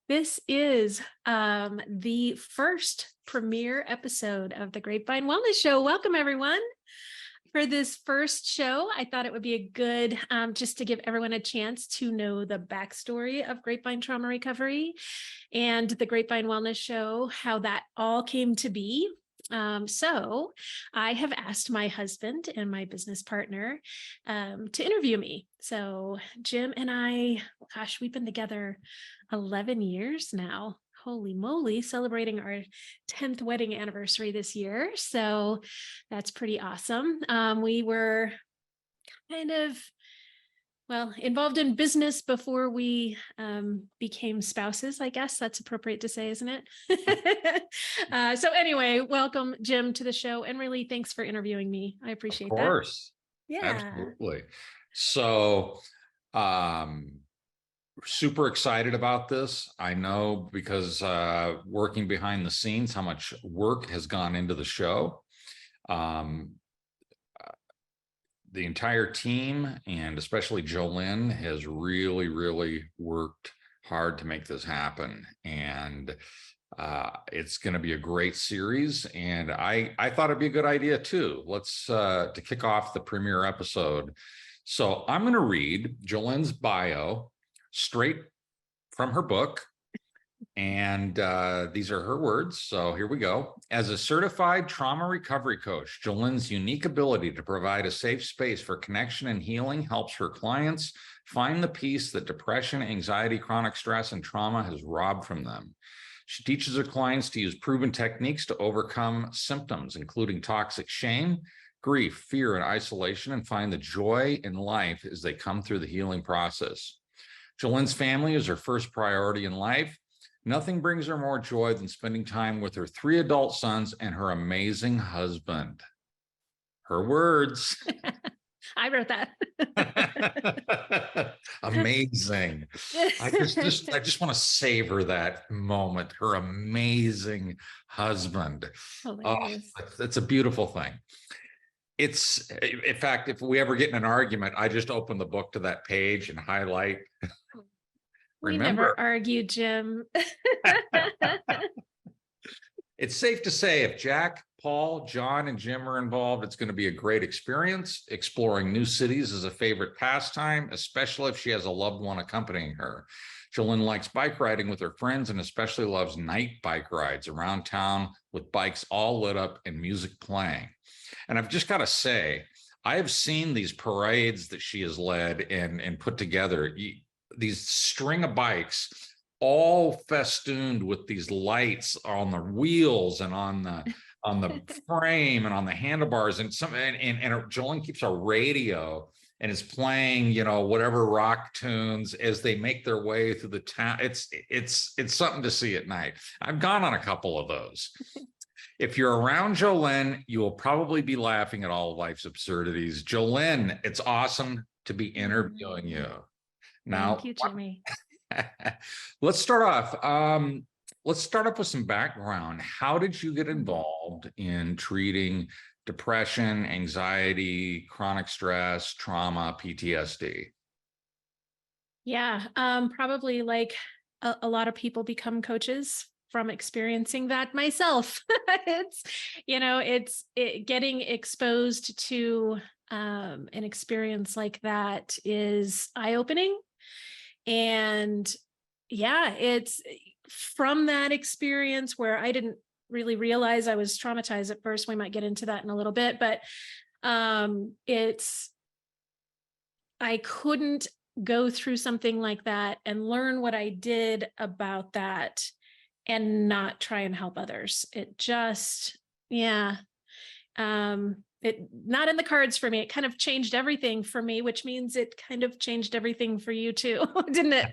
This is the first premiere episode of the Grapevine Wellness Show. Welcome, everyone. For this first show, I thought it would be a good, just to give everyone a chance to know the backstory of Grapevine Trauma Recovery and the Grapevine Wellness Show, how that all came to be. So I have asked my husband and my business partner to interview me. So Jim and I, gosh, we've been together 11 years now. Holy moly, celebrating our 10th wedding anniversary this year. So that's pretty awesome. We were kind of, involved in business before we became spouses, I guess that's appropriate to say, isn't it? So anyway, welcome, Jim, to the show. And really, thanks for interviewing me. I appreciate that. Of course. Yeah. Absolutely. So, super excited about this. I know because working behind the scenes, how much work has gone into the show. The entire team, and especially Jolynn, has really worked hard to make this happen. And it's going to be a great series. And I thought it'd be a good idea too. Let's to kick off the premiere episode. So I'm going to read Jolynn's bio straight from her book. And these are her words. So here we go. As a certified trauma recovery coach, Jolynn's unique ability to provide a safe space for connection and healing helps her clients find the peace that depression, anxiety, chronic stress, and trauma has robbed from them. She teaches her clients to use proven techniques to overcome symptoms, including toxic shame, grief, fear, and isolation, and find the joy in life as they come through the healing process. Jolynn's family is her first priority in life. Nothing brings her more joy than spending time with her 3 adult sons and her amazing husband. Her words. I wrote that. Amazing. I just want to savor that moment. Her amazing husband. Hilarious. Oh, it's a beautiful thing. It's, in fact, if we ever get in an argument, I just open the book to that page and highlight. We never argued, Jim. It's safe to say if Jack, Paul, John, and Jim are involved, it's going to be a great experience. Exploring new cities is a favorite pastime, especially if she has a loved one accompanying her. Jolynn likes bike riding with her friends and especially loves night bike rides around town with bikes all lit up and music playing. And I've just got to say, I have seen these parades that she has led and put together. These string of bikes, all festooned with these lights on the wheels and on the frame and on the handlebars, and Jolynn keeps a radio and is playing, whatever rock tunes as they make their way through the town. It's something to see at night. I've gone on a couple of those. If you're around Jolynn, you will probably be laughing at all of life's absurdities. Jolynn, it's awesome to be interviewing you. Now, thank you, Jimmy. Let's start off. Let's start off with some background. How did you get involved in treating depression, anxiety, chronic stress, trauma, PTSD? Yeah, probably like a lot of people become coaches from experiencing that myself. It's getting exposed to an experience like that is eye-opening. And yeah, it's from that experience where I didn't really realize I was traumatized at first. We might get into that in a little bit, but I couldn't go through something like that and learn what I did about that and not try and help others. It just, it not in the cards for me. It kind of changed everything for me, which means it kind of changed everything for you too, didn't it?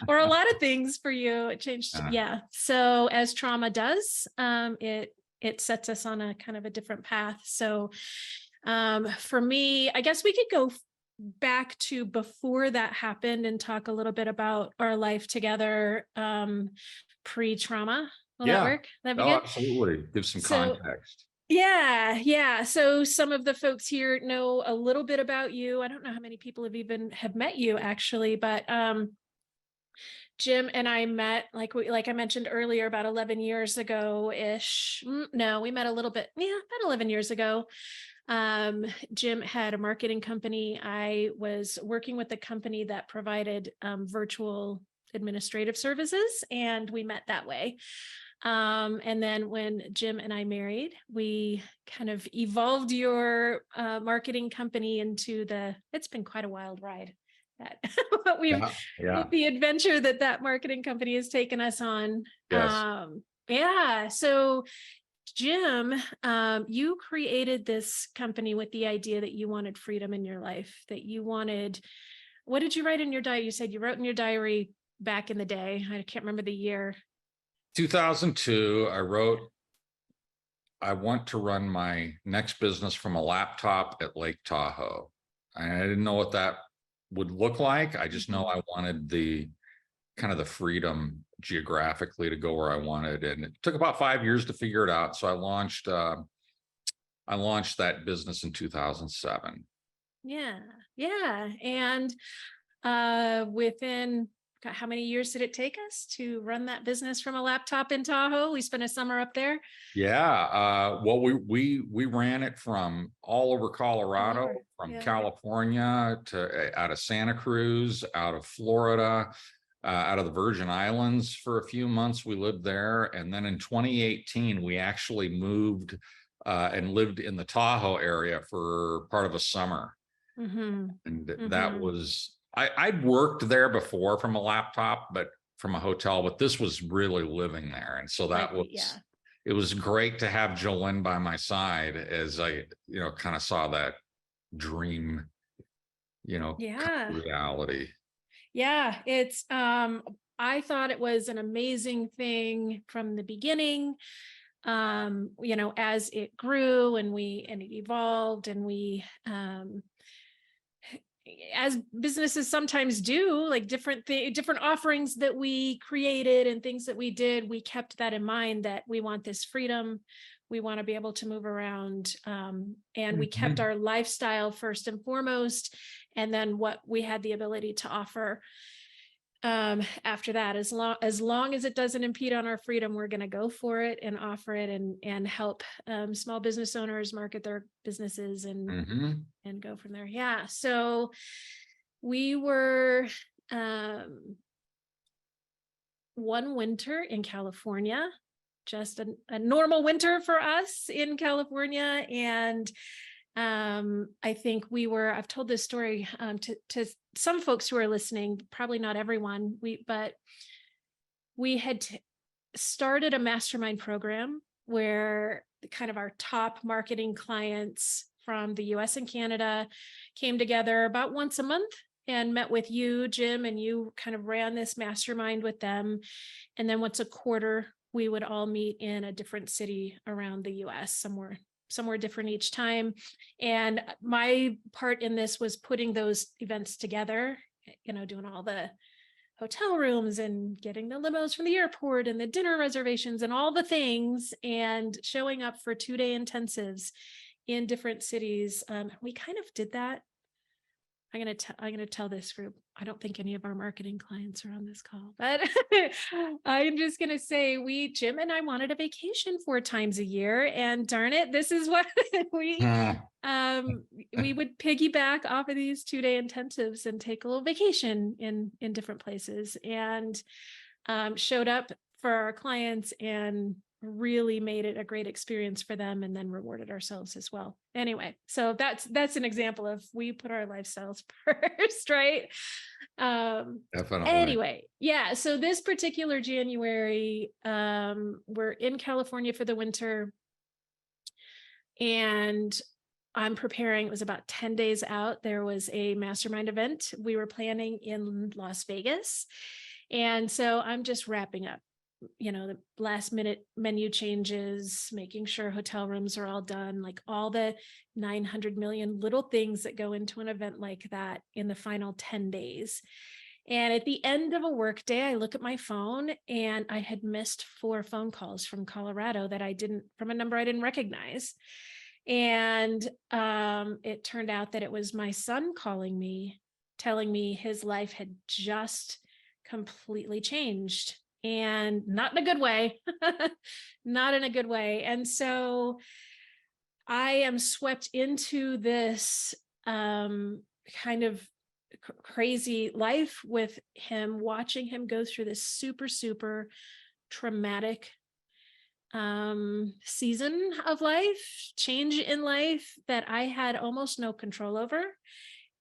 Or a lot of things for you. It changed. Yeah. So as trauma does, it sets us on a kind of a different path. So for me, I guess we could go back to before that happened and talk a little bit about our life together pre-trauma. Will that work? That'd be good. Absolutely. Give some context. Yeah. So some of the folks here know a little bit about you. I don't know how many people have met you actually, but Jim and I met, like I mentioned earlier, about 11 years ago ish. No, we met a little bit, about 11 years ago. Jim had a marketing company. I was working with a company that provided virtual administrative services, and we met that way. And then when Jim and I married, we kind of evolved your marketing company into it's been quite a wild ride. That what we've Yeah. Yeah. the adventure that marketing company has taken us on. Yes. Yeah. So Jim, you created this company with the idea that you wanted freedom in your life, that you wanted, what did you write in your diary? You said you wrote in your diary back in the day. I can't remember the year. 2002, I wrote, I want to run my next business from a laptop at Lake Tahoe. And I didn't know what that would look like. I just know I wanted the kind of the freedom geographically to go where I wanted. And it took about 5 years to figure it out. So I launched that business in 2007. Yeah. Yeah. And within, God, how many years did it take us to run that business from a laptop in Tahoe? We spent a summer up there. Yeah. Well, we ran it from all over Colorado, from California to out of Santa Cruz, out of Florida, out of the Virgin Islands for a few months. We lived there. And then in 2018, we actually moved and lived in the Tahoe area for part of a summer. And that was, I'd worked there before from a laptop, but from a hotel, but this was really living there. And so that it was great to have Jolene by my side as I, kind of saw that dream, kind of reality. Yeah. It's, I thought it was an amazing thing from the beginning. As it grew and it evolved, and we, as businesses sometimes do, like different offerings that we created and things that we did, we kept that in mind, that we want this freedom. We want to be able to move around. And we kept our lifestyle first and foremost. And then what we had the ability to offer after that, as long as it doesn't impede on our freedom, we're going to go for it and offer it and help small business owners market their businesses and go from there. Yeah. So we were one winter in California, just a normal winter for us in California. And I think I've told this story to some folks who are listening, probably not everyone, but we had started a mastermind program where kind of our top marketing clients from the US and Canada came together about once a month and met with you, Jim, and you kind of ran this mastermind with them. And then once a quarter, we would all meet in a different city around the US, somewhere different each time. And my part in this was putting those events together, doing all the hotel rooms and getting the limos from the airport and the dinner reservations and all the things, and showing up for 2-day intensives in different cities. We kind of did that. I'm going to tell this group, I don't think any of our marketing clients are on this call, but I'm just going to say Jim and I wanted a vacation 4 times a year, and darn it, this is what we would piggyback off of these 2-day intensives and take a little vacation in different places, and showed up for our clients and really made it a great experience for them, and then rewarded ourselves as well. Anyway, so that's an example of we put our lifestyles first, right? Definitely. Anyway, yeah. So this particular January, we're in California for the winter, and I'm preparing. It was about 10 days out. There was a mastermind event we were planning in Las Vegas. And so I'm just wrapping up, the last minute menu changes, making sure hotel rooms are all done, like all the 900 million little things that go into an event like that in the final 10 days. And at the end of a work day, I look at my phone, and I had missed 4 phone calls from Colorado from a number I didn't recognize. And it turned out that it was my son calling me, telling me his life had just completely changed, and not in a good way. Not in a good way. And so I am swept into this kind of crazy life with him, watching him go through this super, super traumatic season of life, change in life that I had almost no control over,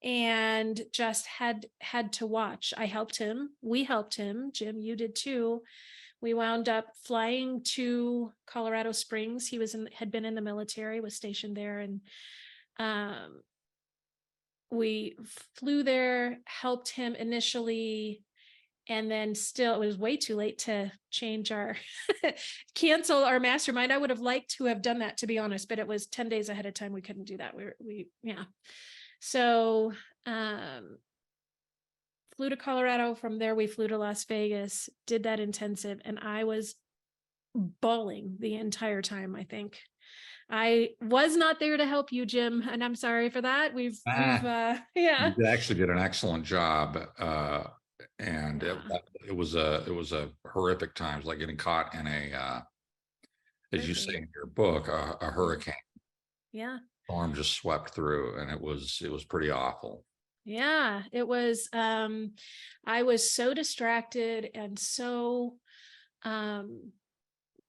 and just had to watch. I helped him. We helped him. Jim, you did too. We wound up flying to Colorado Springs. He had been in the military, was stationed there, and we flew there, helped him initially, and then still it was way too late to change our cancel our mastermind. I would have liked to have done that, to be honest, but it was 10 days ahead of time. We couldn't do that. Yeah. So flew to Colorado. From there, we flew to Las Vegas, did that intensive, and I was bawling the entire time. I think I was not there to help you, Jim, and I'm sorry for that. Yeah. You actually did an excellent job. And Yeah. it was a horrific times, like getting caught in as you say in your book, a hurricane. Yeah. Storm just swept through, and it was pretty awful. Yeah, it was. I was so distracted and so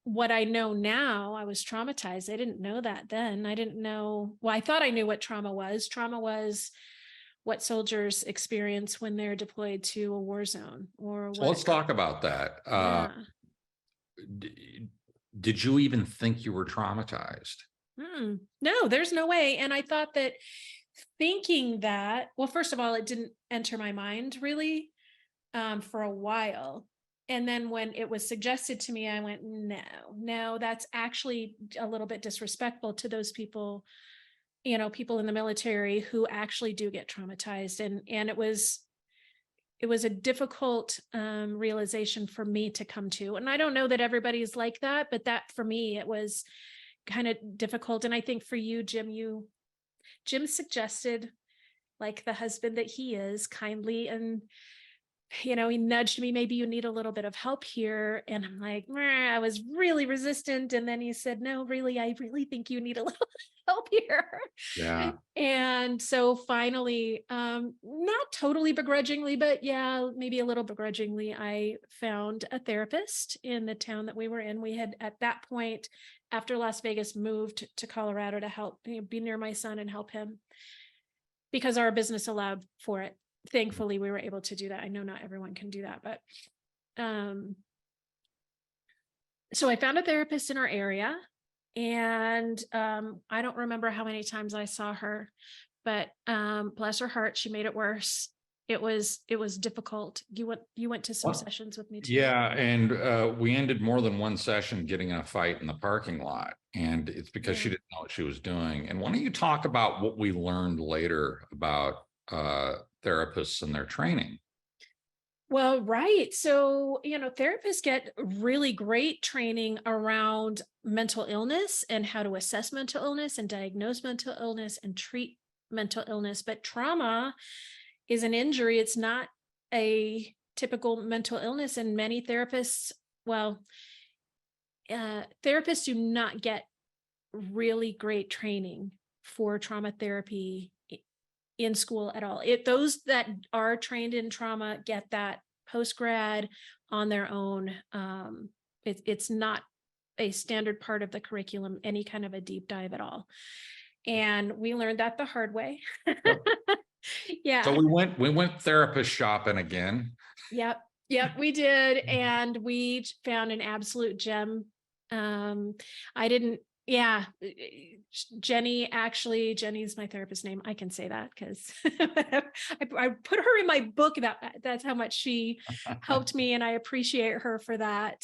what I know now, I was traumatized. I didn't know that then. I didn't know. Well, I thought I knew what trauma was. Trauma was what soldiers experience when they're deployed to a war zone, or So let's talk about that. Yeah. Did you even think you were traumatized? No, there's no way. And I thought that, thinking that, well, first of all, it didn't enter my mind really for a while. And then when it was suggested to me, I went, no, that's actually a little bit disrespectful to those people, people in the military who actually do get traumatized. And it was a difficult realization for me to come to. And I don't know that everybody's like that, but that for me, it was kind of difficult. And I think for you, Jim suggested, like the husband that he is, kindly, and he nudged me, maybe you need a little bit of help here. And I'm like, I was really resistant. And then he said, no, really, I really think you need a little help here. Yeah. And so finally, not totally begrudgingly, but yeah, maybe a little begrudgingly, I found a therapist in the town that we were in. We had, at that point, after Las Vegas, moved to Colorado to help be near my son and help him, because our business allowed for it. Thankfully, we were able to do that. I know not everyone can do that, but so I found a therapist in our area, and I don't remember how many times I saw her, but bless her heart, she made it worse. It was difficult. You went to some sessions with me too. Yeah, and we ended more than one session getting in a fight in the parking lot, and it's because she didn't know what she was doing. And why don't you talk about what we learned later about therapists and their training? Well, right. So, therapists get really great training around mental illness and how to assess mental illness and diagnose mental illness and treat mental illness. But trauma is an injury. It's not a typical mental illness. And many therapists, therapists do not get really great training for trauma therapy in school at all. Those that are trained in trauma get that post-grad on their own. It's not a standard part of the curriculum, any kind of a deep dive at all. And we learned that the hard way. Yeah. So we went therapist shopping again. Yep, we did. And we found an absolute gem. I didn't, yeah, Jenny's my therapist's name. I can say that because I put her in my book about that. That's how much she helped me, and I appreciate her for that.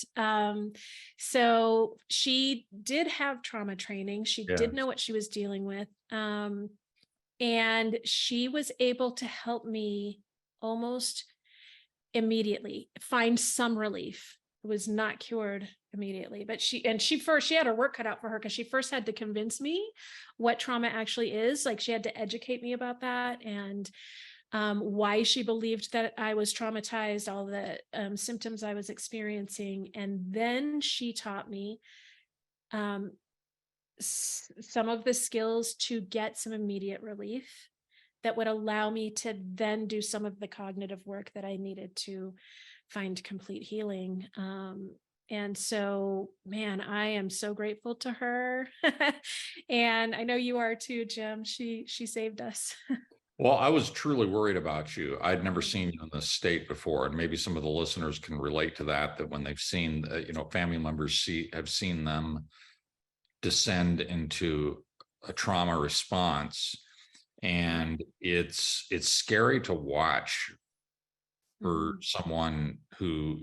So she did have trauma training. She did know what she was dealing with. And she was able to help me almost immediately find some relief. It was not cured immediately, but she had her work cut out for her, because she first had to convince me what trauma actually is. Like, she had to educate me about that. And why she believed that I was traumatized, all the symptoms I was experiencing. And then she taught me um, some of the skills to get some immediate relief that would allow me to then do some of the cognitive work that I needed to find complete healing. And so, man, I am so grateful to her. And I know you are too, Jim. She saved us. Well, I was truly worried about you. I'd never seen you in this state before, and maybe some of the listeners can relate to that. That when they've seen, family members have seen them descend into a trauma response, and it's scary to watch for someone who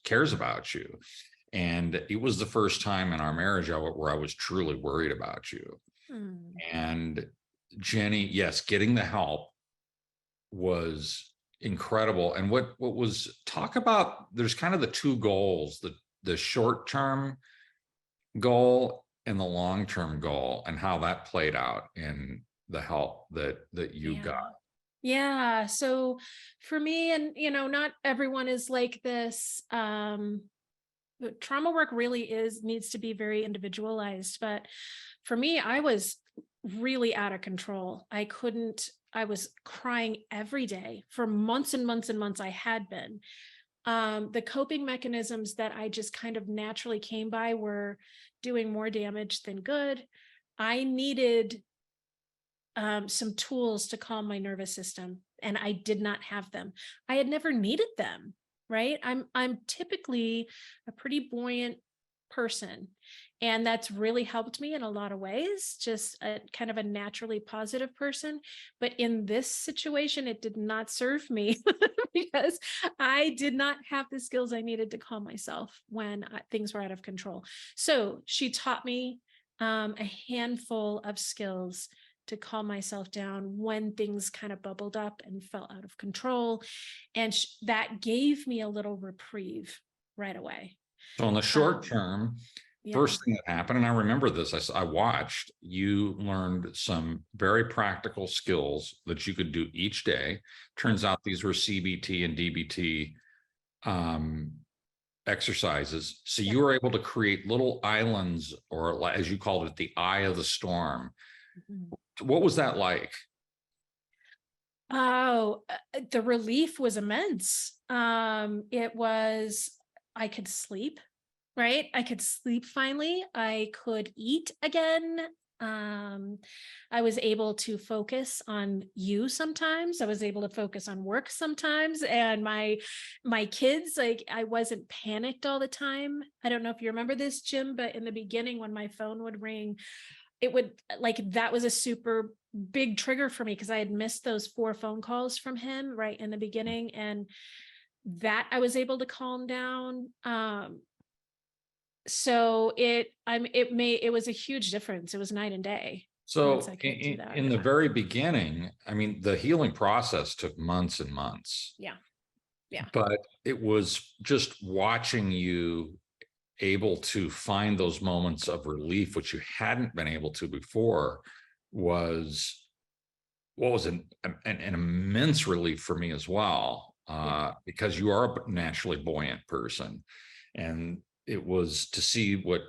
cares about you. And it was the first time in our marriage where I was truly worried about you. And Jenny, yes, getting the help was incredible. And what was talk about, there's kind of the two goals, the short-term goal and the long-term goal, and how that played out in the help that you got. Yeah. So for me, and not everyone is like this. Trauma work really needs to be very individualized. But for me, I was really out of control. I was crying every day for months and months and months. I had been. The coping mechanisms that I just kind of naturally came by were doing more damage than good. I needed some tools to calm my nervous system, and I did not have them. I had never needed them. Right? I'm typically a pretty buoyant person, and that's really helped me in a lot of ways. Just a kind of a naturally positive person. But in this situation, it did not serve me because I did not have the skills I needed to calm myself when things were out of control. So she taught me a handful of skills to calm myself down when things kind of bubbled up and felt out of control. And that gave me a little reprieve right away. So in the short term, first thing that happened, and I remember this, I watched, you learned some very practical skills that you could do each day. Turns out these were CBT and DBT exercises. So you were able to create little islands, or as you called it, the eye of the storm. What was that like? Oh, the relief was immense. It was, I could sleep, right? I could sleep finally. I could eat again. I was able to focus on you sometimes. I was able to focus on work sometimes, and my kids, like, I wasn't panicked all the time. I don't know if you remember this, Jim, but in the beginning when my phone would ring, it would, like, that was a super big trigger for me because I had missed those 4 phone calls from him right in the beginning, and that I was able to calm down. So it was a huge difference. It was night and day. So in the very beginning, I mean, the healing process took months and months. Yeah. But it was just watching you able to find those moments of relief, which you hadn't been able to before, was an immense relief for me as well, because you are a naturally buoyant person. And it was to see what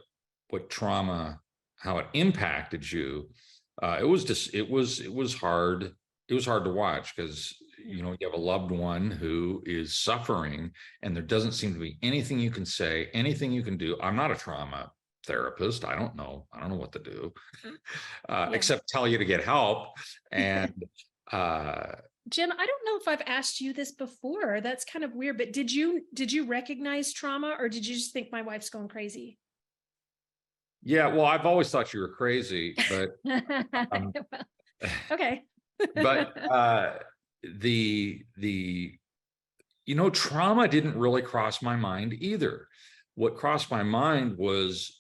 trauma, how it impacted you. It was hard. It was hard to watch because you have a loved one who is suffering, and there doesn't seem to be anything you can say, anything you can do. I'm not a trauma therapist. I don't know what to do, except tell you to get help. And Jim, I don't know if I've asked you this before. That's kind of weird, but did you recognize trauma, or did you just think my wife's going crazy? Yeah, well, I've always thought you were crazy, but okay. but the trauma didn't really cross my mind either. What crossed my mind was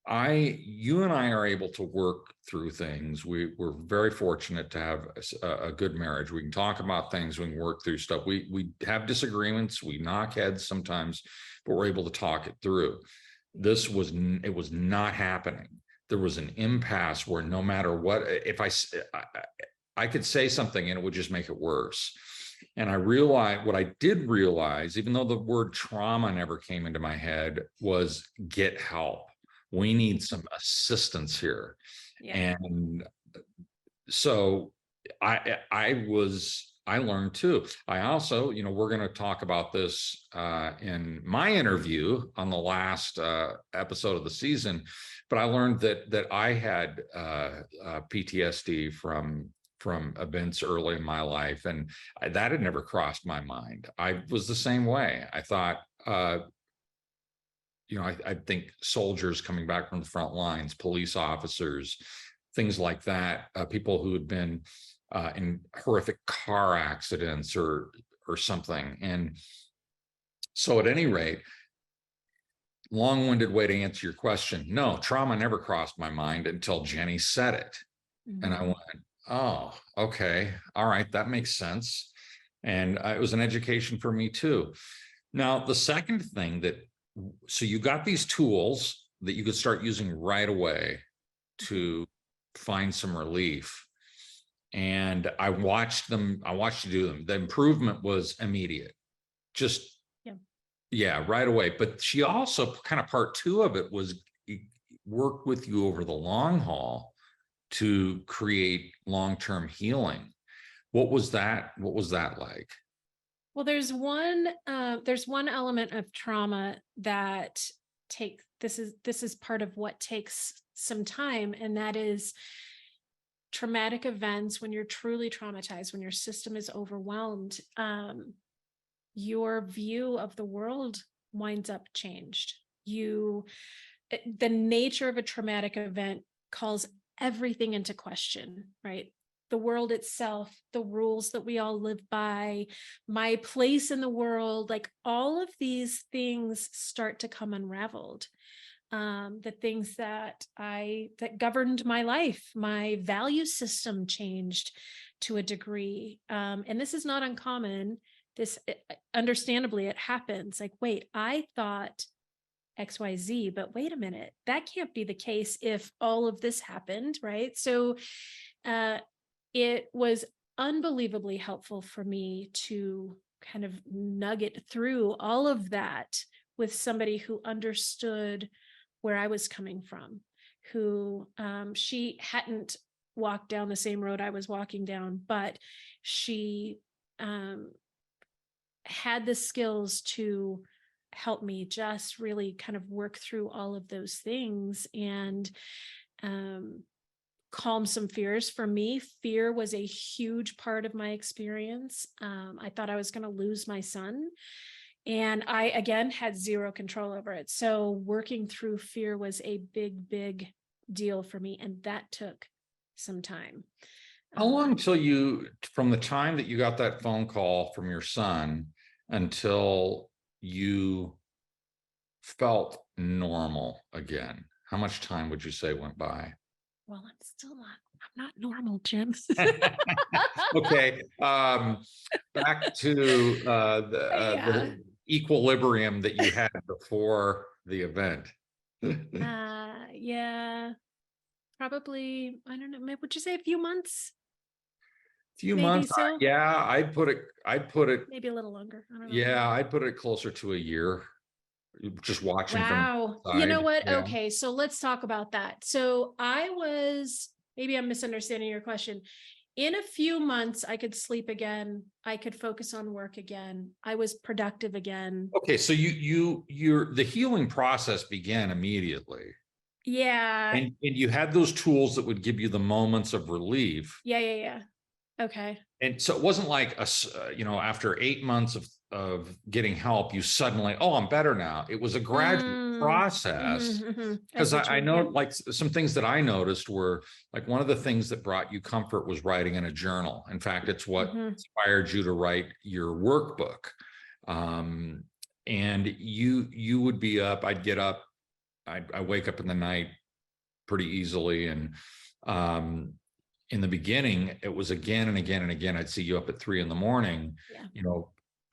you and I are able to work through things. We're very fortunate to have a good marriage. We can talk about things, we can work through stuff. We have disagreements, we knock heads sometimes, but we're able to talk it through. It was not happening. There was an impasse where no matter what, I could say something and it would just make it worse. And I realized what I did realize, even though the word trauma never came into my head, was get help. We need some assistance here. Yeah. And so I learned too. I also, we're going to talk about this in my interview on the last episode of the season, but I learned that I had PTSD from events early in my life, and that had never crossed my mind. I was the same way. I thought, I think soldiers coming back from the front lines, police officers, things like that, people who had been in horrific car accidents or something. And so at any rate, long-winded way to answer your question, no, trauma never crossed my mind until Jenny said it. Mm-hmm. And I went, oh, okay, all right, that makes sense. And it was an education for me too. Now, the second thing so you got these tools that you could start using right away to find some relief. And I watched you do them. The improvement was immediate, just right away. But she also kind of part two of it was work with you over the long haul to create long-term healing. What was that like? Well, there's one element of trauma that this is part of what takes some time, and that is traumatic events. When you're truly traumatized, when your system is overwhelmed, your view of the world winds up changed. The nature of a traumatic event calls everything into question, right? The world itself, the rules that we all live by, my place in the world, like all of these things start to come unraveled. The things that governed my life, my value system changed to a degree. And this is not uncommon. Understandably, it happens. Like, wait, I thought XYZ, but wait a minute, that can't be the case if all of this happened, right? So it was unbelievably helpful for me to kind of nugget through all of that with somebody who understood where I was coming from, who she hadn't walked down the same road I was walking down, but she had the skills to help me just really kind of work through all of those things and calm some fears. For me, fear was a huge part of my experience. I thought I was going to lose my son, and I, again, had zero control over it. So working through fear was a big, big deal for me, and that took some time. How long from the time that you got that phone call from your son until you felt normal again? How much time would you say went by? Well, I'm not normal, Jim. Okay. Back to the equilibrium that you had before the event. Yeah, probably, I don't know, would you say a few months? Few months. So. Yeah, I'd put it maybe a little longer. I don't know. Yeah, I'd put it closer to a year. Just watching. Wow. From you know what? Yeah. Okay, so let's talk about that. So maybe I'm misunderstanding your question. In a few months, I could sleep again. I could focus on work again. I was productive again. Okay, so the healing process began immediately. Yeah. And you had those tools that would give you the moments of relief. Yeah. Okay. And so it wasn't like after 8 months of getting help, you suddenly, oh, I'm better now. It was a gradual process. Because I know, like, some things that I noticed were, like, one of the things that brought you comfort was writing in a journal. In fact, it's what inspired you to write your workbook. And you would be up, I'd get up, I wake up in the night pretty easily. And in the beginning, it was again and again and again. I'd see you up at 3 a.m,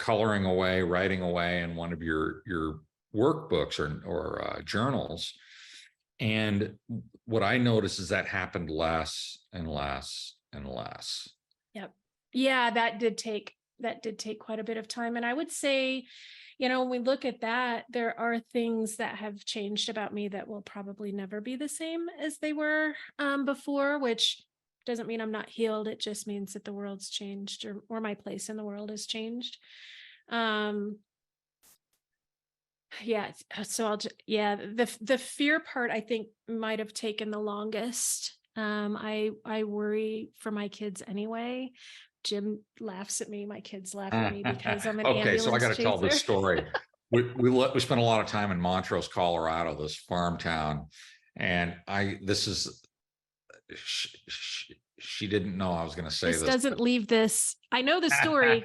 coloring away, writing away in one of your workbooks or journals. And what I noticed is that happened less and less and less. Yep. Yeah, that did take quite a bit of time. And I would say, when we look at that, there are things that have changed about me that will probably never be the same as they were before, which doesn't mean I'm not healed. It just means that the world's changed, or my place in the world has changed. Yeah. So the fear part, I think, might have taken the longest. I worry for my kids anyway. Jim laughs at me. My kids laugh at me because I'm an Okay, so I got ambulance to tell this chaser. story. We spent a lot of time in Montrose, Colorado, this farm town, and she didn't know I was going to say This this. doesn't leave this. I know the story.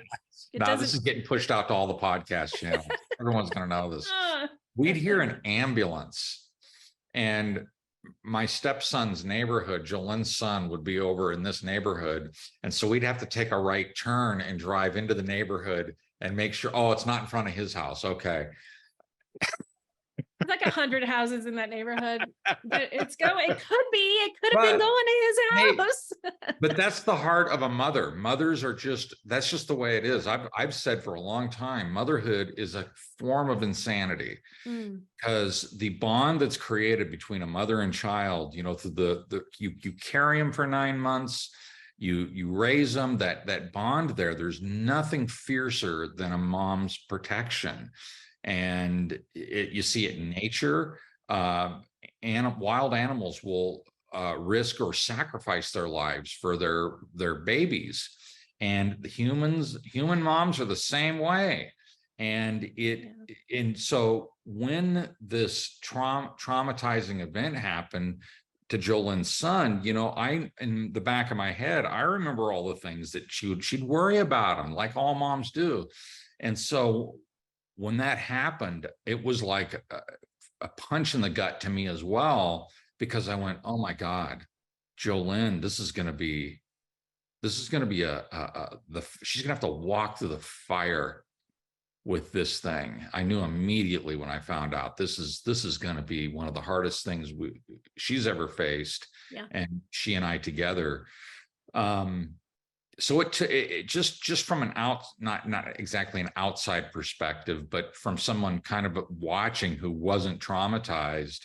It No, doesn't. this is getting pushed out to all the podcast channels. Everyone's going to know this. Ah. We'd hear an ambulance, and my stepson's neighborhood, Jolene's son, would be over in this neighborhood. And so we'd have to take a right turn and drive into the neighborhood and make sure, oh, it's not in front of his house. Okay. It's like 100 houses in that neighborhood. But it could have been going to his house. But that's the heart of a mother. Mothers are that's just the way it is. I've said for a long time, motherhood is a form of insanity. Because the bond that's created between a mother and child, through you carry them for 9 months, you raise them, that bond there's nothing fiercer than a mom's protection. And you see it in nature. And wild animals will risk or sacrifice their lives for their babies. And the human moms are the same way. And so when this traumatizing event happened to Jolene's son, in the back of my head, I remember all the things that she'd worry about him, like all moms do. And so when that happened, it was like a punch in the gut to me as well, because I went, oh my God, Jolene, she's going to have to walk through the fire with this thing. I knew immediately when I found out this is going to be one of the hardest things she's ever faced. Yeah. And she and I together. So it just from not exactly an outside perspective, but from someone kind of watching who wasn't traumatized,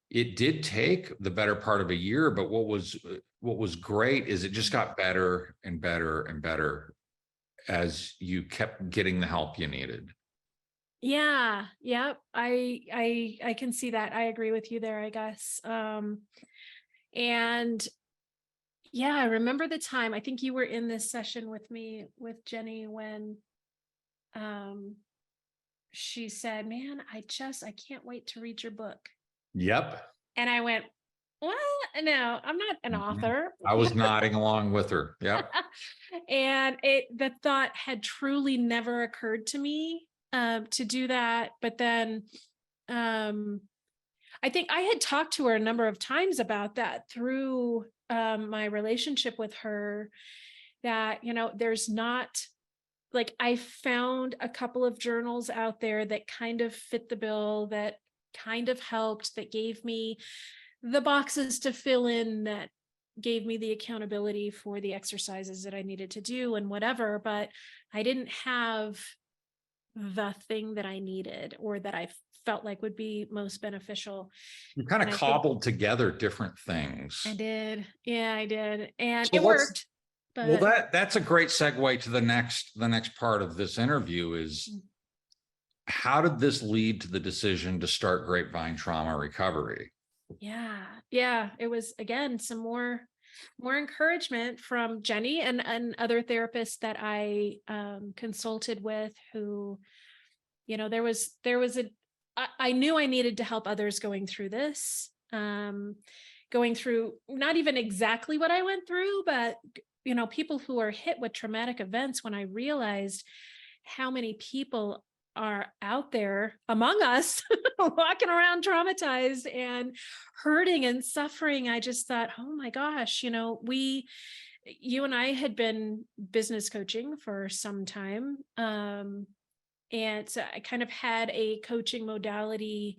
it did take the better part of a year. But what was great is it just got better and better and better as you kept getting the help you needed. Yeah. Yep. I can see that. I agree with you there, I guess. And yeah, I remember the time, I think you were in this session with me, with Jenny, when she said, man, I can't wait to read your book. Yep. And I went, well, no, I'm not an author. I was nodding along with her. Yep. And the thought had truly never occurred to me to do that. But then I think I had talked to her a number of times about that through my relationship with her, that, there's not, like, I found a couple of journals out there that kind of fit the bill, that kind of helped, that gave me the boxes to fill in, that gave me the accountability for the exercises that I needed to do and whatever, but I didn't have the thing that I needed or that I felt like would be most beneficial. You kind of cobbled together different things. I did. Yeah, I did. And so it worked. But well, that's a great segue to the next part of this interview is, how did this lead to the decision to start Grapevine Trauma Recovery? Yeah. It was, again, some more encouragement from Jenny and other therapists that I consulted with, who, I knew I needed to help others going through this, going through not even exactly what I went through, but, people who are hit with traumatic events. When I realized how many people are out there among us walking around traumatized and hurting and suffering, I just thought, oh my gosh, you and I had been business coaching for some time. And so I kind of had a coaching modality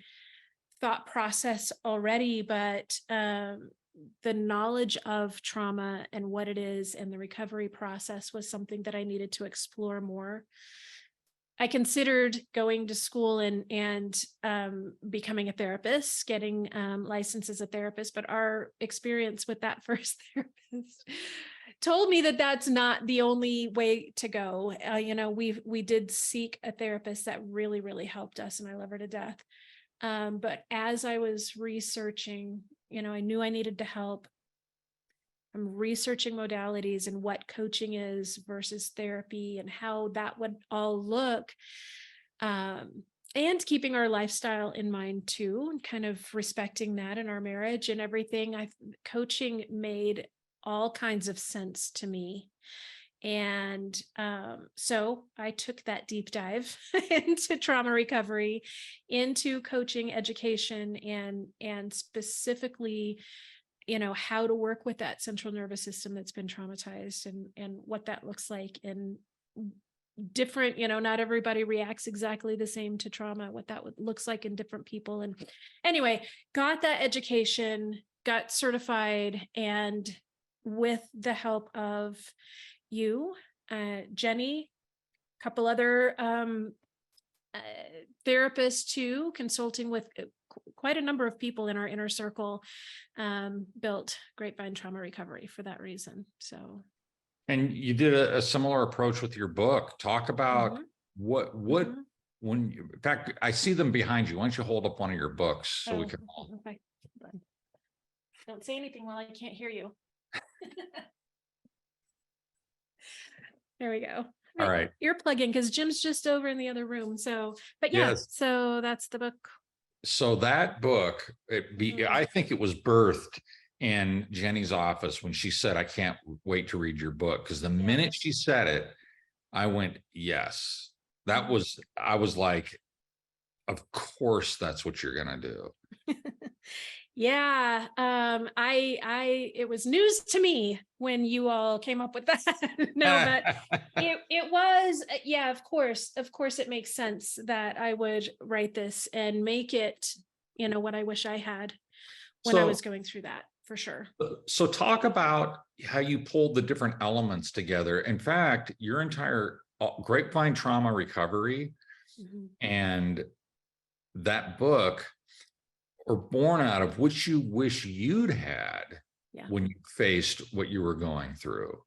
thought process already, but the knowledge of trauma and what it is and the recovery process was something that I needed to explore more. I considered going to school and becoming a therapist, getting licensed as a therapist, but our experience with that first therapist told me that that's not the only way to go. We did seek a therapist that really, really helped us, and I love her to death. But as I was researching, I knew I needed to help. I'm researching modalities and what coaching is versus therapy and how that would all look. And keeping our lifestyle in mind too, and kind of respecting that in our marriage and everything. Coaching made all kinds of sense to me. And so I took that deep dive into trauma recovery, into coaching education, and specifically, how to work with that central nervous system that's been traumatized, and what that looks like in different, not everybody reacts exactly the same to trauma, what that looks like in different people. And anyway, got that education, got certified, and with the help of you, Jenny, a couple other therapists too, consulting with quite a number of people in our inner circle, built Grapevine Trauma Recovery for that reason. So, And you did a similar approach with your book. Talk about what when you, in fact, I see them behind you. Why don't you hold up one of your books so we can all. Okay. Don't say anything while I can't hear you. There we go. All right. Earplug in, because Jim's just over in the other room. So, but yeah, Yes. so that's the book. So that book, I think it was birthed in Jenny's office when she said, "I can't wait to read your book." Because the minute she said it, I went, yes. I was like, of course, that's what you're going to do. Yeah. It was news to me when you all came up with that. No, but it was, yeah, of course it makes sense that I would write this and make it, what I wish I had when I was going through that, for sure. So talk about how you pulled the different elements together. In fact, your entire Grapevine Trauma Recovery and that book are born out of what you wish you'd had when you faced what you were going through.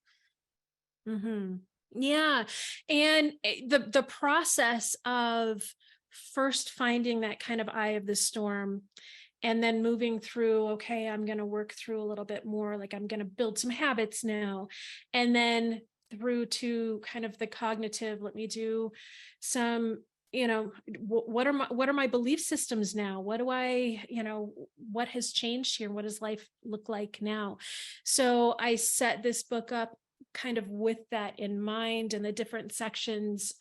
Yeah. And the process of first finding that kind of eye of the storm, and then moving through, okay, I'm going to work through a little bit more, like I'm going to build some habits now. And then through to kind of the cognitive, let me do some, what are my belief systems now? What do I, what has changed here? What does life look like now? So I set this book up kind of with that in mind, and the different sections.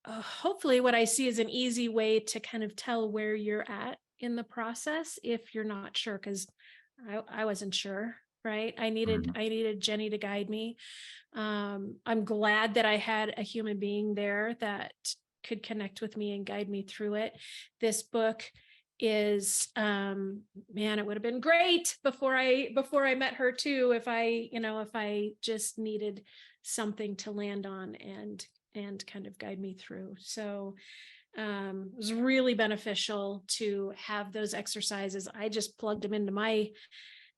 Hopefully what I see is an easy way to kind of tell where you're at in the process if you're not sure, because I wasn't sure, right? I needed Jenny to guide me. I'm glad that I had a human being there that could connect with me and guide me through it. This book is, man, it would have been great before I met her too, if I just needed something to land on and kind of guide me through. So it was really beneficial to have those exercises. I just plugged them into my,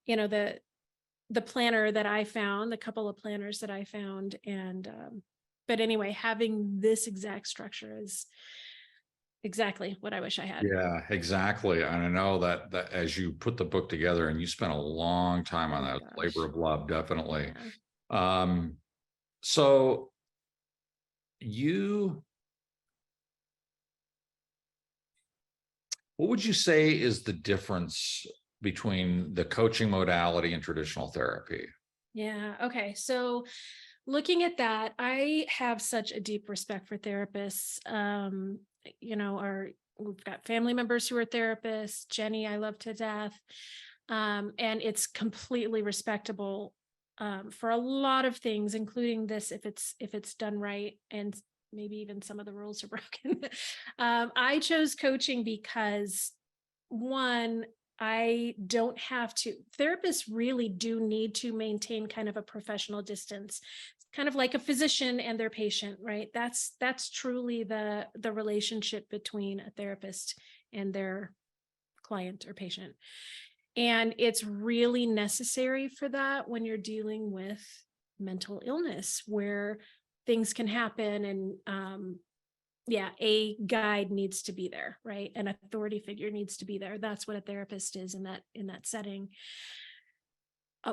the planner that I found, the couple of planners that I found. And, but anyway, having this exact structure is exactly what I wish I had. Yeah, exactly. And I know that as you put the book together, and you spent a long time on that, labor of love, definitely. Yeah. So what would you say is the difference between the coaching modality and traditional therapy? Yeah. Okay. So looking at that, I have such a deep respect for therapists. We've got family members who are therapists. Jenny, I love to death. And it's completely respectable for a lot of things, including this, if it's done right, and maybe even some of the rules are broken. I chose coaching because, one, I don't have to. Therapists really do need to maintain kind of a professional distance, kind of like a physician and their patient, right? That's truly the relationship between a therapist and their client or patient. And it's really necessary for that when you're dealing with mental illness, where things can happen. And yeah, a guide needs to be there, right? An authority figure needs to be there. That's what a therapist is in that setting.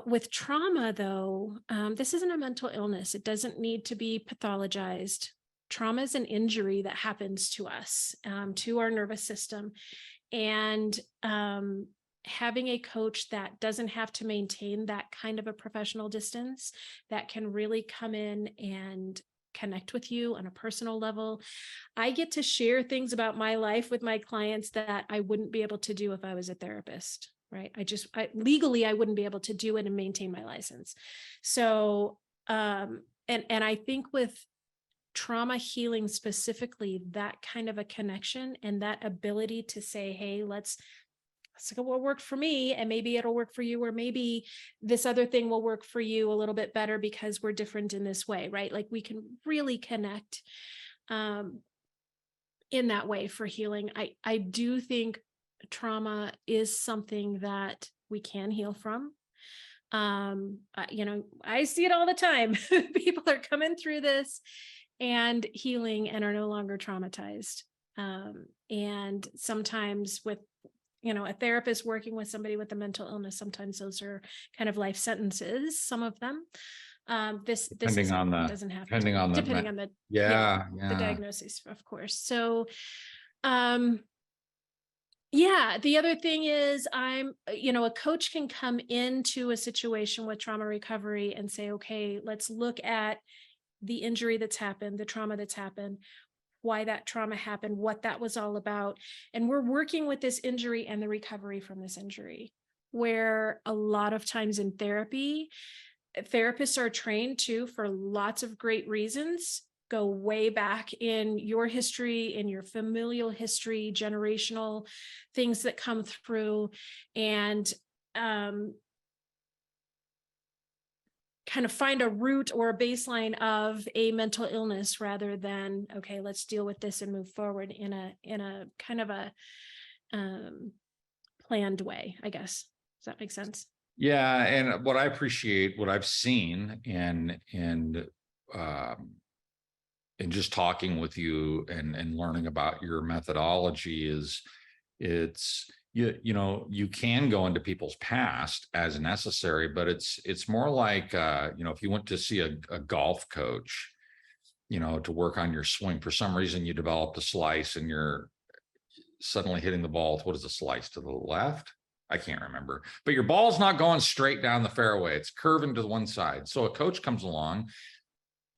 With trauma, though, this isn't a mental illness. It doesn't need to be pathologized. Trauma is an injury that happens to us, to our nervous system. And having a coach that doesn't have to maintain that kind of a professional distance, that can really come in and connect with you on a personal level. I get to share things about my life with my clients that I wouldn't be able to do if I was a therapist, right? Legally, I wouldn't be able to do it and maintain my license. So, and I think with trauma healing specifically, that kind of a connection and that ability to say, hey, let's look at what worked for me, and maybe it'll work for you, or maybe this other thing will work for you a little bit better because we're different in this way, right? Like we can really connect in that way for healing. I do think trauma is something that we can heal from. I see it all the time. People are coming through this and healing and are no longer traumatized. And sometimes with a therapist working with somebody with a mental illness, sometimes those are kind of life sentences, some of them. This Depending on the, doesn't have to depending be, on the, depending on the yeah, the yeah. diagnosis, of course. So yeah, the other thing is a coach can come into a situation with trauma recovery and say, okay, let's look at the injury that's happened, the trauma that's happened, why that trauma happened, what that was all about. And we're working with this injury and the recovery from this injury, where a lot of times in therapy, therapists are trained to, for lots of great reasons, go way back in your history, in your familial history, generational things that come through, and kind of find a root or a baseline of a mental illness, rather than, okay, let's deal with this and move forward in a kind of a planned way, I guess. Does that make sense? Yeah, and what I appreciate, what I've seen in just talking with you and learning about your methodology is you can go into people's past as necessary, but it's more like if you went to see a golf coach, to work on your swing, for some reason you developed a slice and you're suddenly hitting the ball. What is a slice, to the left? I can't remember, but your ball's not going straight down the fairway. It's curving to the one side. So a coach comes along,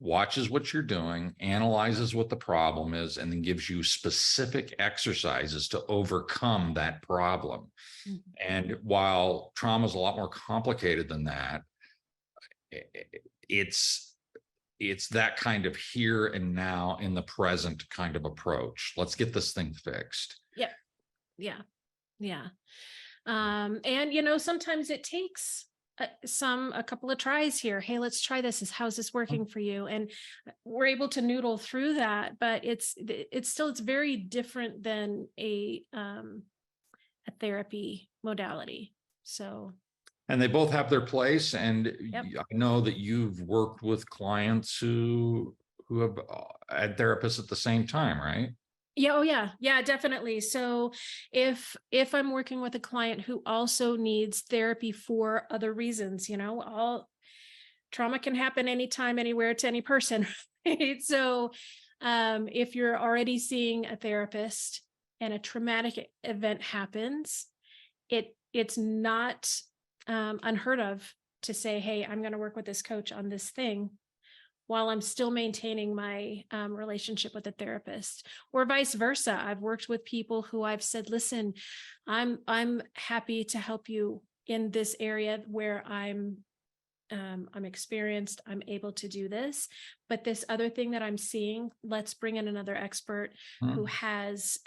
watches what you're doing, analyzes what the problem is, and then gives you specific exercises to overcome that problem. Mm-hmm. And while trauma is a lot more complicated than that, it's that kind of here and now in the present kind of approach. Let's get this thing fixed. Yep. Yeah. And sometimes it takes a couple of tries here. Hey, let's try this. How's this working for you? And we're able to noodle through that, but it's very different than a therapy modality. So. And they both have their place. And yep. I know that you've worked with clients who have had therapists at the same time, right? Yeah. Oh, yeah. Yeah, definitely. So if I'm working with a client who also needs therapy for other reasons, all trauma can happen anytime, anywhere, to any person. Right? So if you're already seeing a therapist and a traumatic event happens, it's not unheard of to say, hey, I'm going to work with this coach on this thing while I'm still maintaining my relationship with a therapist, or vice versa. I've worked with people who I've said, listen, I'm happy to help you in this area where I'm experienced, I'm able to do this, but this other thing that I'm seeing, let's bring in another expert who has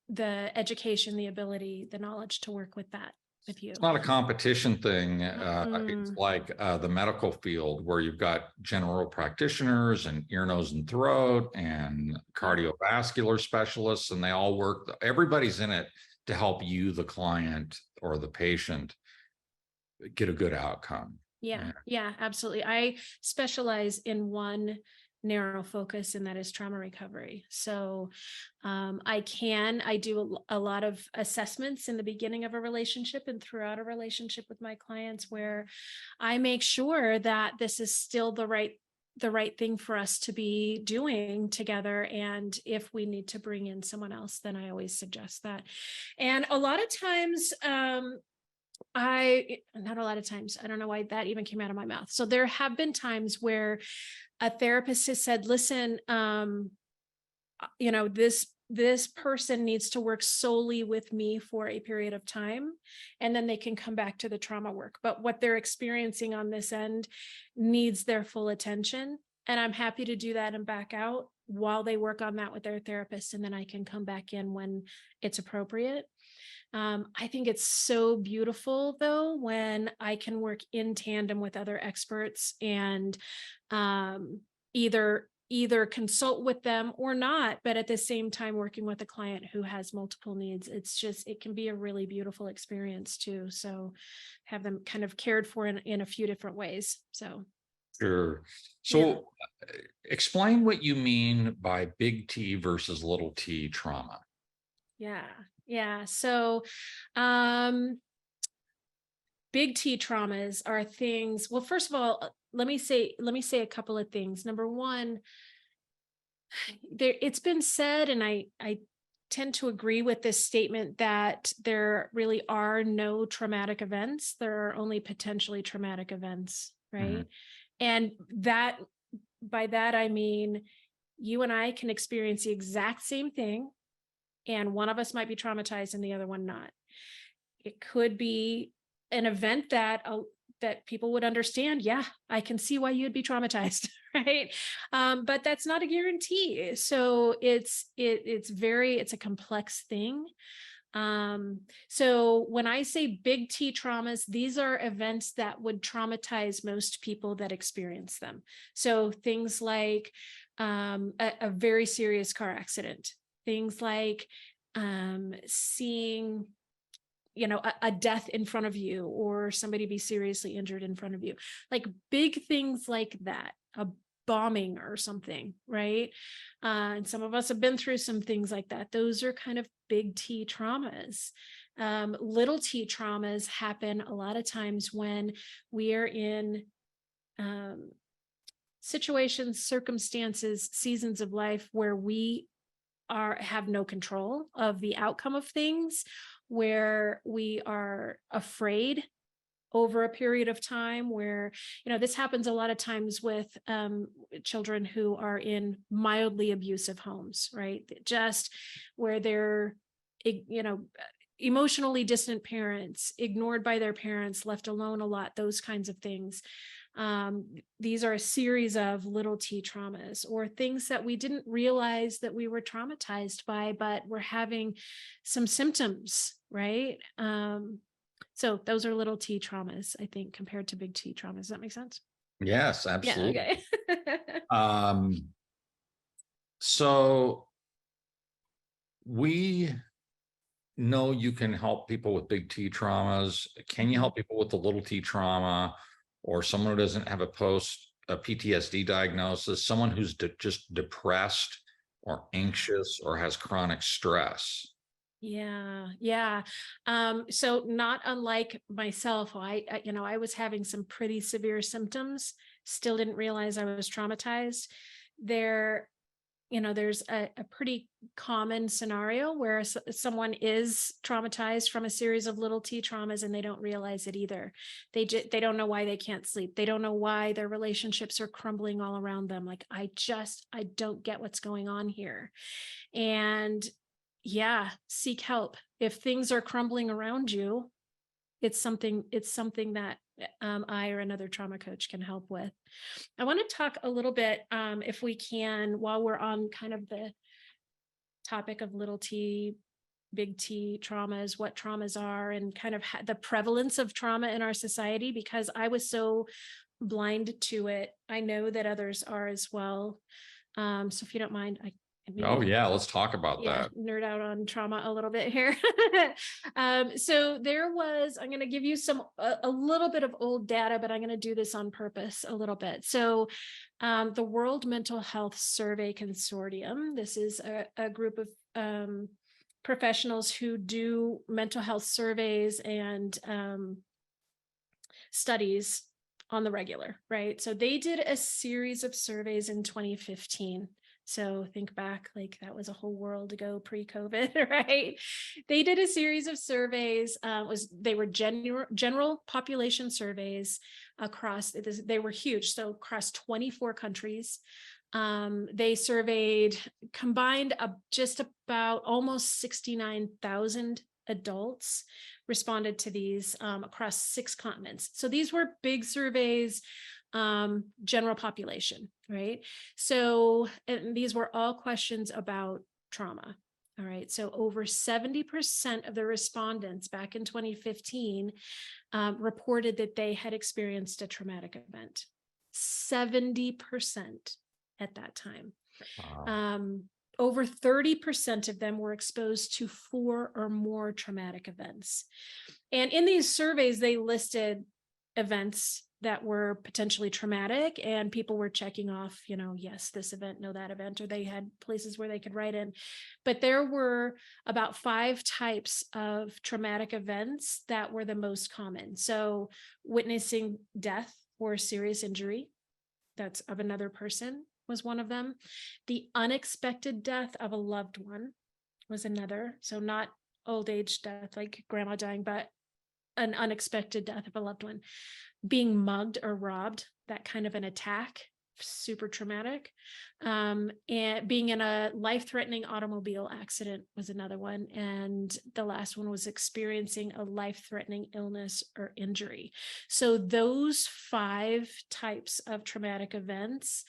the education, the ability, the knowledge to work with that with you. It's not a competition thing. It's Mm. like the medical field where you've got general practitioners and ear, nose, and throat and cardiovascular specialists, and they all work. Everybody's in it to help you, the client or the patient, get a good outcome. Yeah, absolutely. I specialize in one narrow focus, and that is trauma recovery. So I do a lot of assessments in the beginning of a relationship and throughout a relationship with my clients, where I make sure that this is still the right thing for us to be doing together. And if we need to bring in someone else, then I always suggest that. And a lot of times, not a lot of times, I don't know why that even came out of my mouth. So there have been times where a therapist has said, listen, this person needs to work solely with me for a period of time, and then they can come back to the trauma work. But what they're experiencing on this end needs their full attention. And I'm happy to do that and back out while they work on that with their therapist. And then I can come back in when it's appropriate. I think it's so beautiful, though, when I can work in tandem with other experts and either consult with them or not, but at the same time working with a client who has multiple needs. It can be a really beautiful experience too. So have them kind of cared for in a few different ways. So Sure. yeah. So explain what you mean by big T versus little t trauma. Yeah. So big T traumas are things. Well, first of all, let me say a couple of things. Number one, it's been said, and I tend to agree with this statement, that there really are no traumatic events. There are only potentially traumatic events, right? Mhm. And that, by that I mean, you and I can experience the exact same thing, and one of us might be traumatized and the other one not. It could be an event that people would understand. Yeah, I can see why you'd be traumatized, right? But that's not a guarantee. So it's a complex thing. So when I say big T traumas, these are events that would traumatize most people that experience them. So things like a very serious car accident, things like seeing a death in front of you, or somebody be seriously injured in front of you, like big things like that, a bombing or something, right? And some of us have been through some things like that. Those are kind of big T traumas. Little T traumas happen a lot of times when we are in situations, circumstances, seasons of life where we have no control of the outcome of things, where we are afraid over a period of time, where this happens a lot of times with children who are in mildly abusive homes, right? Just where they're emotionally distant parents, ignored by their parents, left alone a lot, those kinds of things. These are a series of little T traumas, or things that we didn't realize that we were traumatized by, but we're having some symptoms, right? So those are little T traumas, I think, compared to big T traumas. Does that make sense? Yes, Yeah. absolutely. Okay. So we know you can help people with big T traumas. Can you help people with the little T trauma, or someone who doesn't have a PTSD diagnosis, someone who's just depressed or anxious or has chronic stress? Yeah. So not unlike myself, I was having some pretty severe symptoms, still didn't realize I was traumatized. There's a pretty common scenario where someone is traumatized from a series of little T traumas and they don't realize it either. They don't know why they can't sleep. They don't know why their relationships are crumbling all around them. Like, I don't get what's going on here. And yeah, seek help. If things are crumbling around you, it's something that I or another trauma coach can help with. I want to talk a little bit, if we can, while we're on kind of the topic of little T big T traumas, what traumas are, and kind of the prevalence of trauma in our society, because I was so blind to it. I know that others are as well. So if you don't mind, I Oh maybe, yeah, let's talk about yeah, that. nerd out on trauma a little bit here. So there was, I'm going to give you a little bit of old data, but I'm going to do this on purpose a little bit. So the World Mental Health Survey Consortium, this is a group of professionals who do mental health surveys and studies on the regular, right? So they did a series of surveys in 2015. So think back, like that was a whole world ago, pre-COVID, right? They did a series of surveys. They were general population surveys across. They were huge, so across 24 countries. They surveyed combined just about almost 69,000 adults responded to these across 6 continents. So these were big surveys, general population, right? So these were all questions about trauma. All right. So over 70% of the respondents back in 2015 reported that they had experienced a traumatic event. 70% at that time. Wow. Over 30% of them were exposed to 4 or more traumatic events. And in these surveys, they listed events that were potentially traumatic, and people were checking off, yes, this event, no, that event, or they had places where they could write in. But there were about 5 types of traumatic events that were the most common. So witnessing death or serious injury, that's of another person, was one of them. The unexpected death of a loved one was another. So not old age death like grandma dying, but an unexpected death of a loved one. Being mugged or robbed, that kind of an attack, super traumatic. And being in a life-threatening automobile accident was another one. And the last one was experiencing a life-threatening illness or injury. So those 5 types of traumatic events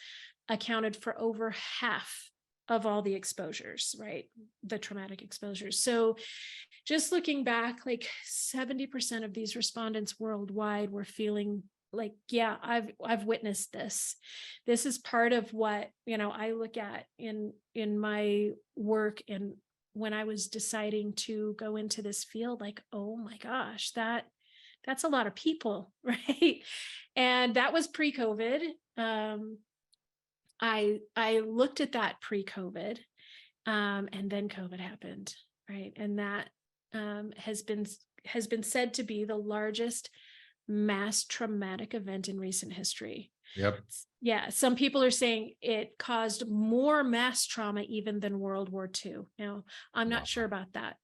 accounted for over half of all the exposures, right? The traumatic exposures. So just looking back, like 70% of these respondents worldwide were feeling like, yeah, I've witnessed this. This is part of what, I look at in my work. And when I was deciding to go into this field, like, oh my gosh, that's a lot of people, right? And that was pre-COVID. I looked at that pre-COVID, and then COVID happened, right? And that has been said to be the largest mass traumatic event in recent history. Yep. Yeah, some people are saying it caused more mass trauma even than World War II. Now, I'm not sure about that,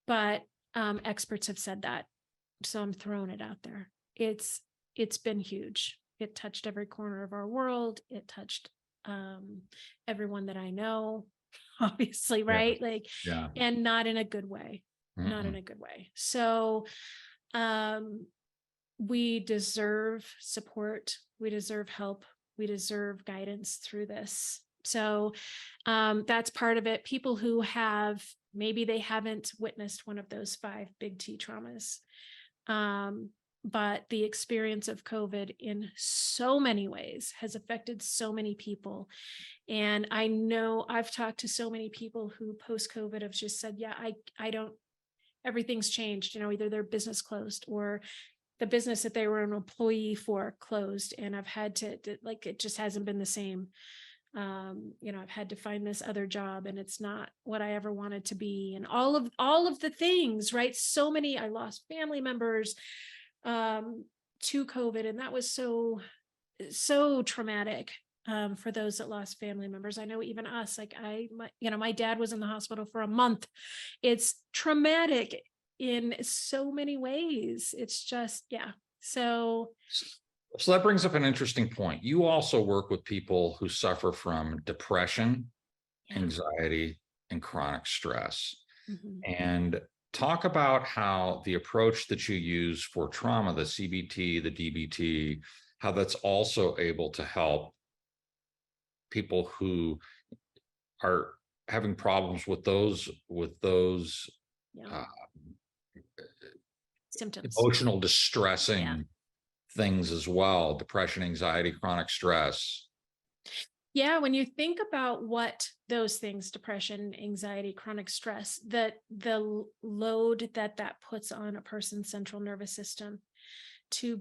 but experts have said that, so I'm throwing it out there. It's been huge. It touched every corner of our world. It touched everyone that I know, obviously, right? Like, Yeah. and not in a good way, not in Mm-mm. a good way. So we deserve support. We deserve help. We deserve guidance through this. So that's part of it. People who maybe they haven't witnessed one of those 5 big T traumas. But the experience of COVID in so many ways has affected so many people. And I know I've talked to so many people who post-COVID have just said, yeah, I don't, everything's changed. Either their business closed or the business that they were an employee for closed. And I've had to like, it just hasn't been the same. I've had to find this other job and it's not what I ever wanted to be. And all of the things, right? So many, I lost family members to COVID. And that was so traumatic for those that lost family members. I know even us, like my dad was in the hospital for a month. It's traumatic in so many ways. It's just, yeah. So that brings up an interesting point. You also work with people who suffer from depression, yeah. anxiety, and chronic stress. Mm-hmm. And talk about how the approach that you use for trauma, the CBT, the DBT, how that's also able to help people who are having problems with those Yeah. uh, Symptoms. emotional Yeah. distressing things as well: depression, anxiety, chronic stress. Yeah, when you think about what those things, depression, anxiety, chronic stress, the load that puts on a person's central nervous system, to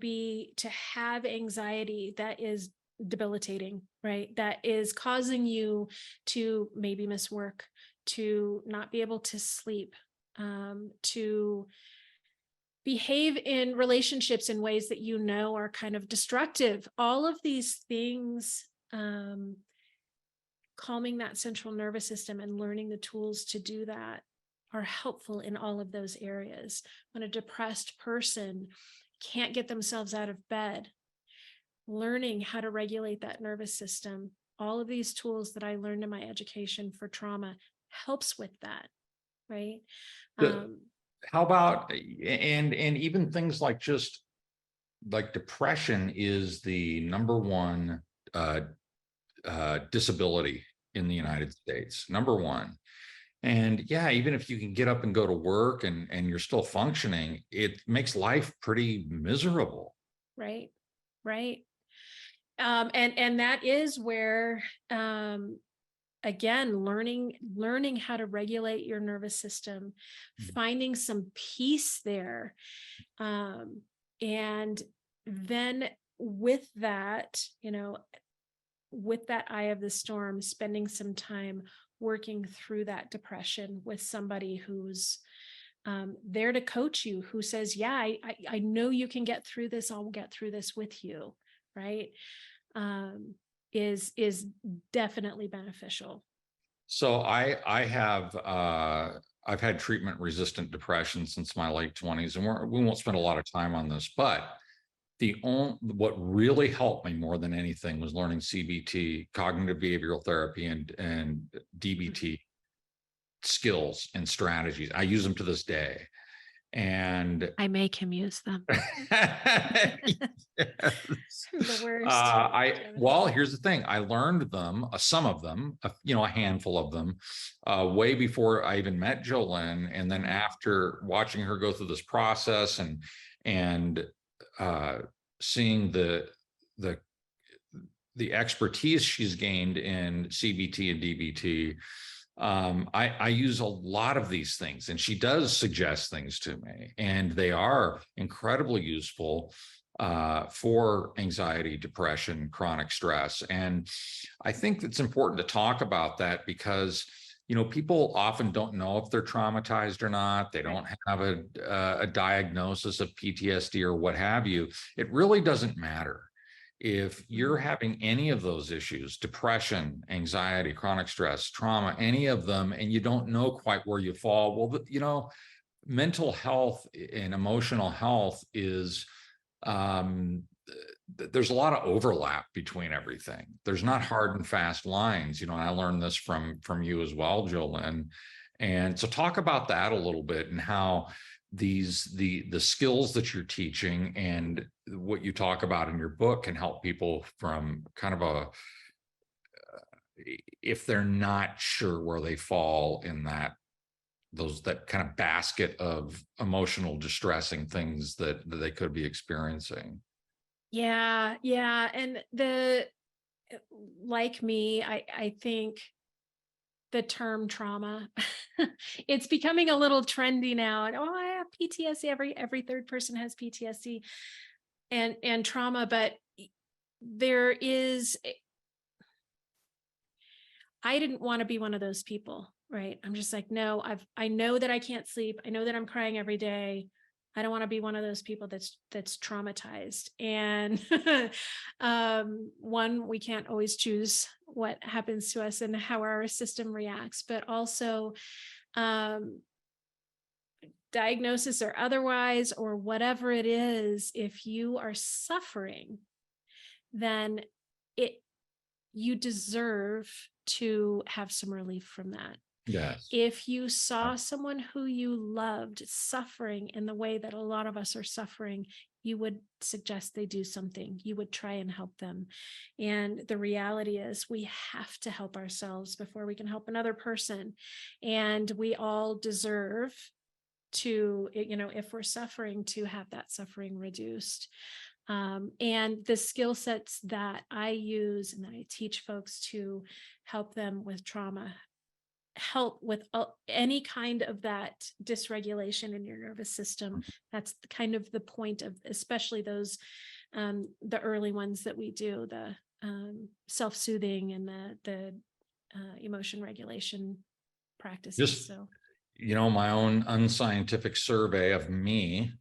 have anxiety that is debilitating, right? That is causing you to maybe miss work, to not be able to sleep, to behave in relationships in ways that you know are kind of destructive. All of these things, calming that central nervous system and learning the tools to do that are helpful in all of those areas. When a depressed person can't get themselves out of bed, learning how to regulate that nervous system, all of these tools that I learned in my education for trauma helps with that, right? The- Um, how about, and even things like just like depression is the number one uh, disability in the yeah, United States, number one. And yeah, even if you can get up and go to work and you're still functioning, it makes life pretty miserable. right, right. And that is where, again, learning how to regulate your nervous system, finding some peace there, um, and then with that, with that eye of the storm, spending some time working through that depression with somebody who's, there to coach you, who says, yeah, I know you can get through this, I'll get through this with you, right? Is definitely beneficial. So I've had treatment resistant depression since my late 20s, and we won't spend a lot of time on this, but what really helped me more than anything was learning CBT, cognitive behavioral therapy, and DBT skills and strategies. I use them to this day. And I make him use them. yes. The worst. Well, here's the thing. I learned them, some of them, a handful of them, way before I even met Jolene. And then after watching her go through this process and seeing the the expertise she's gained in CBT and DBT, I use a lot of these things, and she does suggest things to me, and they are incredibly useful for anxiety, depression, chronic stress. And I think it's important to talk about that because people often don't know if they're traumatized or not. They don't have a diagnosis of PTSD or what have you. It really doesn't matter. If you're having any of those issues, depression, anxiety, chronic stress, trauma, any of them, and you don't know quite where you fall, well, mental health and emotional health is, there's a lot of overlap between everything. There's not hard and fast lines, and I learned this from you as well, Jolene. And so talk about that a little bit, and how the skills that you're teaching and what you talk about in your book can help people from kind of if they're not sure where they fall in that kind of basket of emotional distressing things that they could be experiencing. Yeah, yeah. And like me, I think the term trauma, it's becoming a little trendy now. And I have PTSD. Every third person has PTSD and trauma, but there is, I didn't want to be one of those people, right? I'm just like, no, I know that I can't sleep. I know that I'm crying every day. I don't want to be one of those people that's traumatized. And one, we can't always choose what happens to us and how our system reacts, but also um, diagnosis or otherwise, or whatever it is, if you are suffering, then it you deserve to have some relief from that. Yes. If you saw someone who you loved suffering in the way that a lot of us are suffering, you would suggest they do something. You would try and help them. And the reality is we have to help ourselves before we can help another person. And we all deserve to, if we're suffering, to have that suffering reduced. And the skill sets that I use and that I teach folks to help them with trauma, help with any kind of that dysregulation in your nervous system. That's kind of the point of, especially those, the early ones that we do, the self-soothing and the emotion regulation practices. Just, So, my own unscientific survey of me,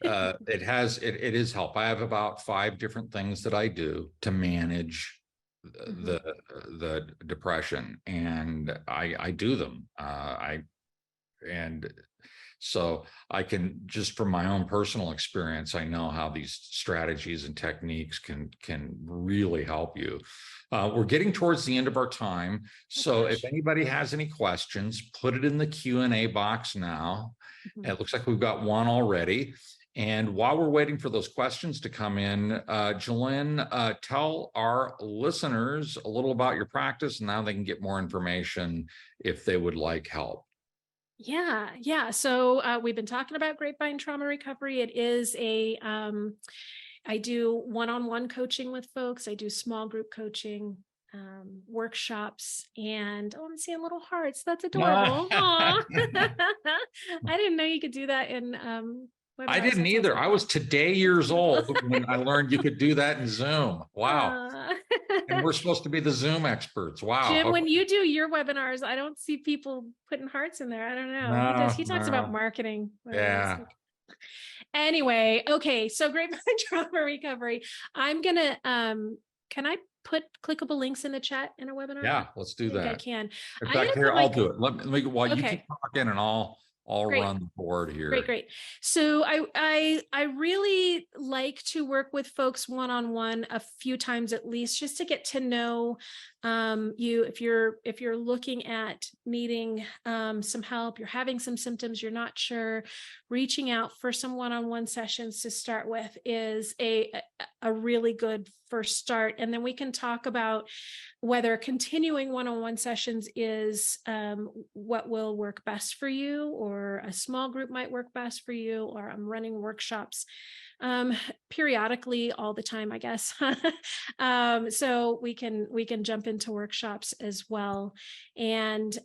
it is help. I have about 5 different things that I do to manage the depression, and I do them. And so I can, just from my own personal experience, I know how these strategies and techniques can really help you. We're getting towards the end of our time. So if anybody has any questions, put it in the Q&A box now. It looks like we've got one already. And while we're waiting for those questions to come in, Jolynn, tell our listeners a little about your practice and how they can get more information if they would like help. Yeah. So we've been talking about grapevine trauma recovery. It is I do one-on-one coaching with folks. I do small group coaching, workshops, and I'm seeing little hearts. That's adorable. Aw. I didn't know you could do that in webinars. I didn't either. Awesome. I was today years old when I learned you could do that in Zoom. Wow. And we're supposed to be the Zoom experts. Wow. Jim, Okay. when you do your webinars, I don't see people putting hearts in there. I don't know. He does. He talks about marketing. Yeah. Anyway, okay. So grapevine trauma recovery. I'm gonna can I put clickable links in the chat in a webinar? Yeah, let's do that. I can. In fact, here, I'll do it. Let me, while you keep talking, and I'll run the board here. Great. So I really like to work with folks one-on-one a few times at least, just to get to know you. If you're looking at needing some help, you're having some symptoms, you're not sure, reaching out for some one-on-one sessions to start with is a really good first start. And then we can talk about whether continuing one-on-one sessions is what will work best for you, or a small group might work best for you, or I'm running workshops periodically all the time, I guess. So we can jump into workshops as well. And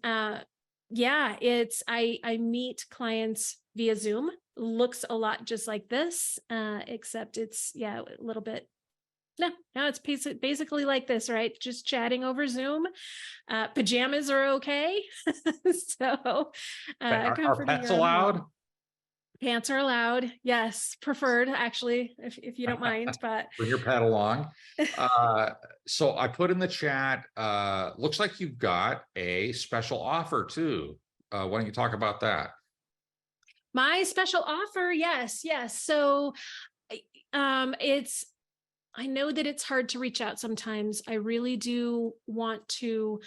yeah, I meet clients via Zoom. Looks a lot just like this, except it's a little bit. No, it's basically like this, right? Just chatting over Zoom. Pajamas are okay. So, are pets allowed? Pants are allowed. Yes, preferred actually, if you don't mind. But bring your pet along. So I put in the chat. Looks like you've got a special offer too. Why don't you talk about that? My special offer, yes. So, I know that it's hard to reach out sometimes. I really do want to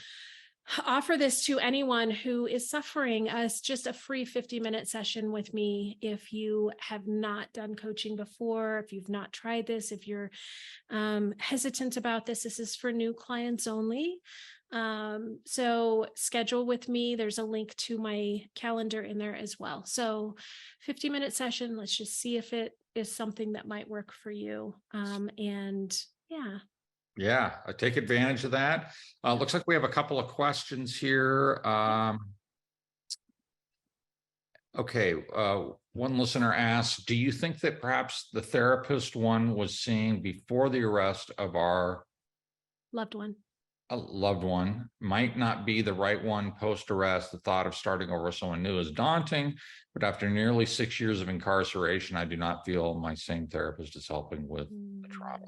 offer this to anyone who is suffering, as just a free 50-minute session with me. If you have not done coaching before, if you've not tried this, if you're hesitant about this is for new clients only. So schedule with me. There's a link to my calendar in there as well. So 50-minute session. Let's just see if it is something that might work for you. And yeah, I take advantage of that. Looks like we have a couple of questions here. Okay. One listener asks, do you think that perhaps the therapist one was seeing before the arrest of our loved one might not be the right one post-arrest? The thought of starting over with someone new is daunting, but after nearly 6 years of incarceration, I do not feel my same therapist is helping with the trauma.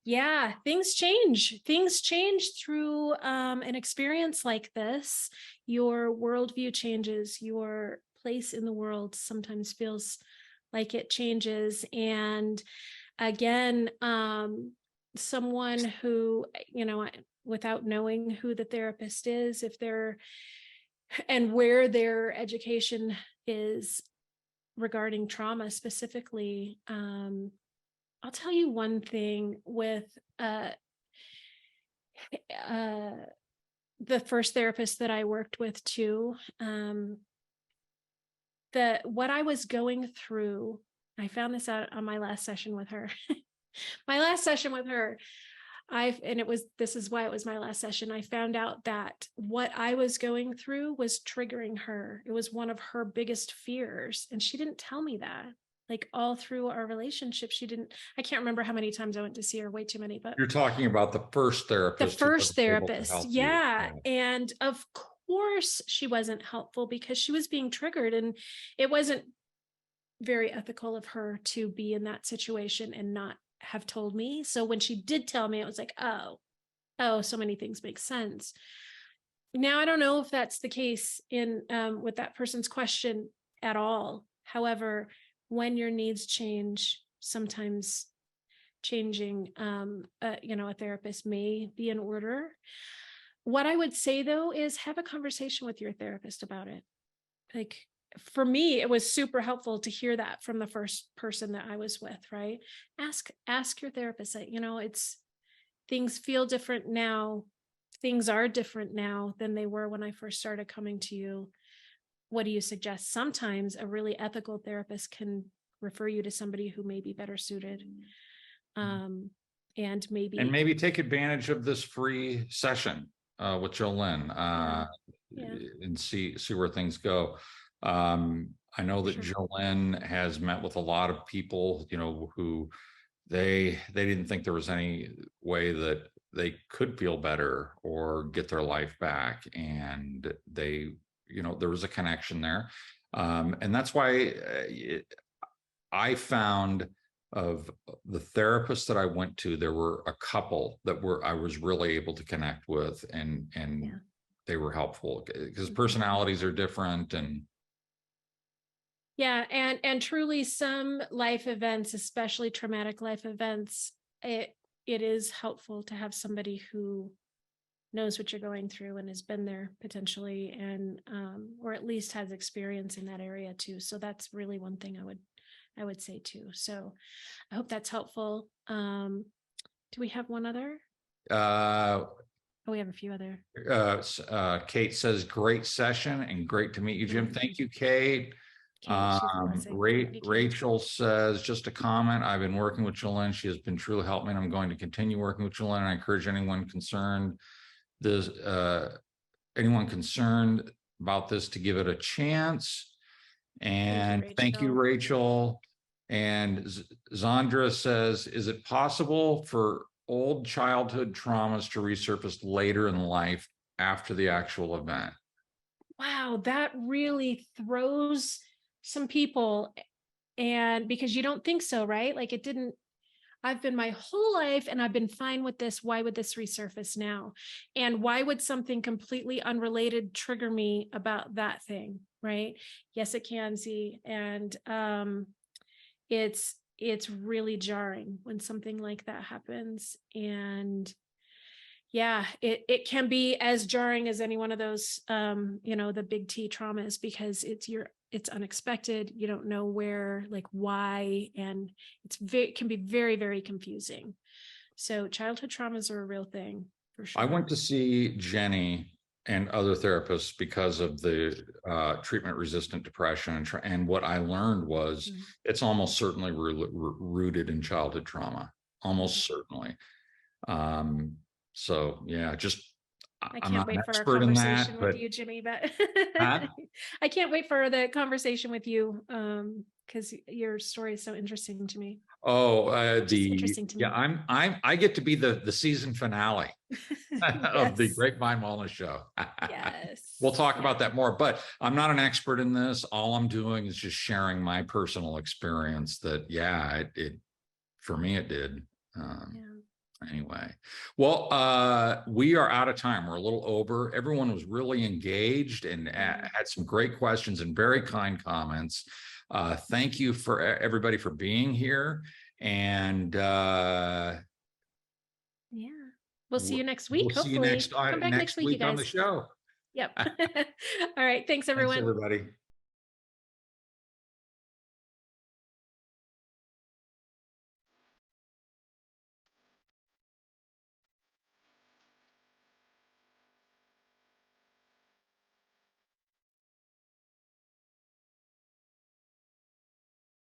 Yeah, things change. Things change through an experience like this. Your worldview changes. Your place in the world sometimes feels like it changes. And again, someone who, without knowing who the therapist is, if they're, and where their education is, regarding trauma specifically, I'll tell you one thing with uh, the first therapist that I worked with too. What I was going through, I found this out on my last session with her. My last session with her, this is why it was my last session. I found out that what I was going through was triggering her. It was one of her biggest fears. And she didn't tell me that. Like all through our relationship, I can't remember how many times I went to see her, way too many, but You're talking about the first the therapist who first wasn't able to therapist. help you. Yeah. And of course she wasn't helpful because she was being triggered, and it wasn't very ethical of her to be in that situation and not have told me. So when she did tell me, it was like, oh, so many things make sense. Now, I don't know if that's the case in with that person's question at all. However, when your needs change, sometimes changing, a therapist may be in order. What I would say though is have a conversation with your therapist about it. Like, for me, it was super helpful to hear that from the first person that I was with, right? Ask your therapist, it's things feel different now. Things are different now than they were when I first started coming to you. What do you suggest? Sometimes a really ethical therapist can refer you to somebody who may be better suited. And maybe take advantage of this free session with Jolene and see where things go. I know that Jolene has met with a lot of people, who they didn't think there was any way that they could feel better or get their life back, and there was a connection there, and that's why I found, of the therapists that I went to, there were a couple that I was really able to connect with, and they were helpful because personalities are different. And and truly some life events, especially traumatic life events, it is helpful to have somebody who knows what you're going through and has been there potentially, and or at least has experience in that area too. So that's really one thing I would say too. So I hope that's helpful. Do we have one other? We have a few other. Kate says, great session and great to meet you, Jim. Thank you, Kate. Rachel says, just a comment. I've been working with Jolene. She has been truly helping me, and I'm going to continue working with Jolene. I encourage anyone concerned about this to give it a chance. And thank you, Rachel. And Zandra says, is it possible for old childhood traumas to resurface later in life after the actual event? Wow, that really throws some people, and because you don't think so, right? Like, it didn't. I've been my whole life and I've been fine with this. Why would this resurface now? And why would something completely unrelated trigger me about that thing? Right? Yes, it can, see. And it's really jarring when something like that happens. And yeah, it can be as jarring as any one of those, the big T traumas, because it's unexpected. You don't know where, like, why, and can be very, very confusing. So childhood traumas are a real thing for sure. I went to see Jenny and other therapists because of the treatment-resistant depression, and what I learned was it's almost certainly rooted in childhood trauma, almost certainly. So yeah, I'm not an expert in that, but with you, Jimmy, but I can't wait for the conversation with you, because your story is so interesting to me. Interesting to me. I get to be the season finale of the Grapevine Wellness Show. Yes. We'll talk about that more, but I'm not an expert in this. All I'm doing is just sharing my personal experience that, it for me, it did. Anyway, well, we are out of time. We're a little over. Everyone was really engaged and had some great questions and very kind comments. Thank you for everybody for being here. And we'll see you next week. We'll see you next week, you guys. on the show. Yep. All right. Thanks, everyone. Thanks, everybody.